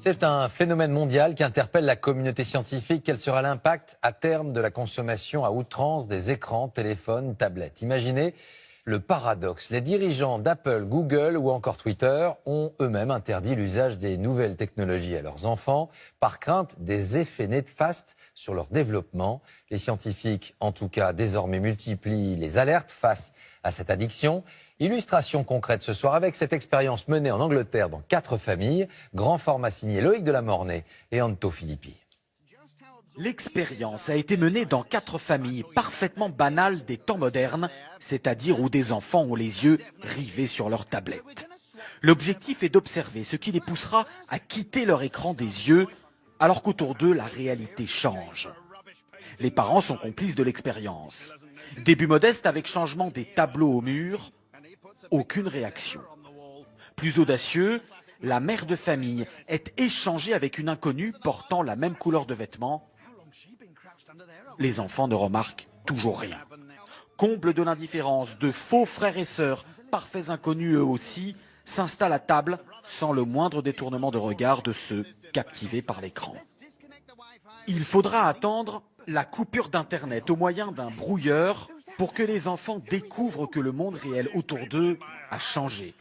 C'est un phénomène mondial qui interpelle la communauté scientifique. Quel sera l'impact à terme de la consommation à outrance des écrans, téléphones, tablettes? Imaginez le paradoxe. Les dirigeants d'Apple, Google ou encore Twitter ont eux-mêmes interdit l'usage des nouvelles technologies à leurs enfants par crainte des effets néfastes sur leur développement. Les scientifiques, en tout cas, désormais multiplient les alertes face à cette addiction. Illustration concrète ce soir avec cette expérience menée en Angleterre dans 4 familles. Grand format signé Loïc Delamornay et Anto Filippi. L'expérience a été menée dans 4 familles parfaitement banales des temps modernes, c'est-à-dire où des enfants ont les yeux rivés sur leur tablette. L'objectif est d'observer ce qui les poussera à quitter leur écran des yeux, alors qu'autour d'eux, la réalité change. Les parents sont complices de l'expérience. Début modeste avec changement des tableaux au mur, aucune réaction. Plus audacieux, la mère de famille est échangée avec une inconnue portant la même couleur de vêtements. Les enfants ne remarquent toujours rien. Comble de l'indifférence, de faux frères et sœurs, parfaits inconnus eux aussi, s'installent à table sans le moindre détournement de regard de ceux captivés par l'écran. Il faudra attendre la coupure d'Internet au moyen d'un brouilleur pour que les enfants découvrent que le monde réel autour d'eux a changé.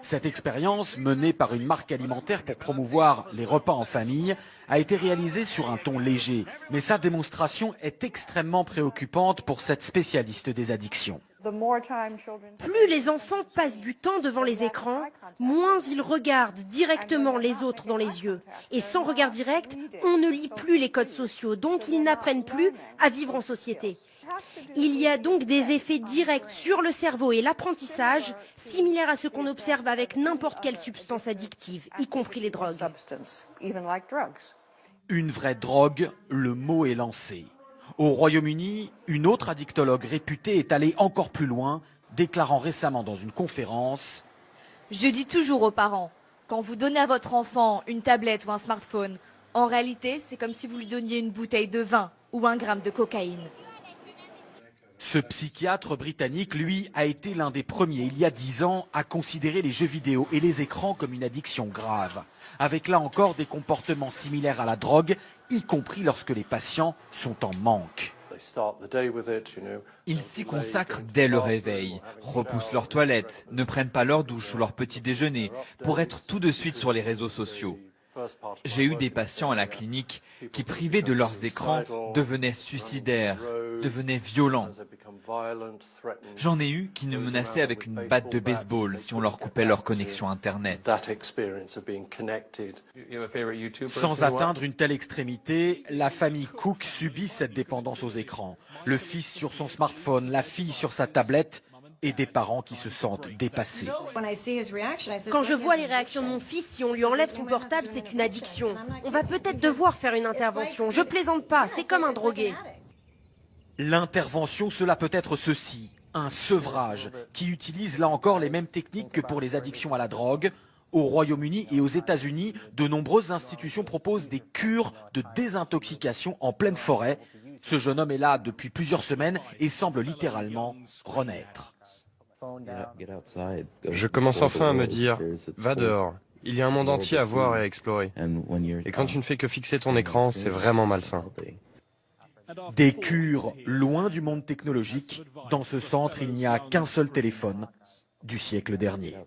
Cette expérience, menée par une marque alimentaire pour promouvoir les repas en famille, a été réalisée sur un ton léger. Mais sa démonstration est extrêmement préoccupante pour cette spécialiste des addictions. Plus les enfants passent du temps devant les écrans, moins ils regardent directement les autres dans les yeux. Et sans regard direct, on ne lit plus les codes sociaux, donc ils n'apprennent plus à vivre en société. Il y a donc des effets directs sur le cerveau et l'apprentissage, similaires à ce qu'on observe avec n'importe quelle substance addictive, y compris les drogues. Une vraie drogue, le mot est lancé. Au Royaume-Uni, une autre addictologue réputée est allée encore plus loin, déclarant récemment dans une conférence: Je dis toujours aux parents, quand vous donnez à votre enfant une tablette ou un smartphone, en réalité, c'est comme si vous lui donniez une bouteille de vin ou 1 gramme de cocaïne. Ce psychiatre britannique, lui, a été l'un des premiers, il y a 10 ans, à considérer les jeux vidéo et les écrans comme une addiction grave, avec là encore des comportements similaires à la drogue, y compris lorsque les patients sont en manque. Ils s'y consacrent dès le réveil, repoussent leur toilette, ne prennent pas leur douche ou leur petit déjeuner pour être tout de suite sur les réseaux sociaux. J'ai eu des patients à la clinique qui, privés de leurs écrans, devenaient suicidaires, devenaient violents. J'en ai eu qui nous menaçaient avec une batte de baseball si on leur coupait leur connexion Internet. Sans atteindre une telle extrémité, la famille Cook subit cette dépendance aux écrans. Le fils sur son smartphone, la fille sur sa tablette, et des parents qui se sentent dépassés. Quand je vois les réactions de mon fils, si on lui enlève son portable, c'est une addiction. On va peut-être devoir faire une intervention. Je plaisante pas, c'est comme un drogué. L'intervention, cela peut être ceci, un sevrage, qui utilise là encore les mêmes techniques que pour les addictions à la drogue. Au Royaume-Uni et aux États-Unis, de nombreuses institutions proposent des cures de désintoxication en pleine forêt. Ce jeune homme est là depuis plusieurs semaines et semble littéralement renaître. Je commence enfin à me dire, va dehors, il y a un monde entier à voir et à explorer. Et quand tu ne fais que fixer ton écran, c'est vraiment malsain. Des cures loin du monde technologique. Dans ce centre, il n'y a qu'un seul téléphone du siècle dernier.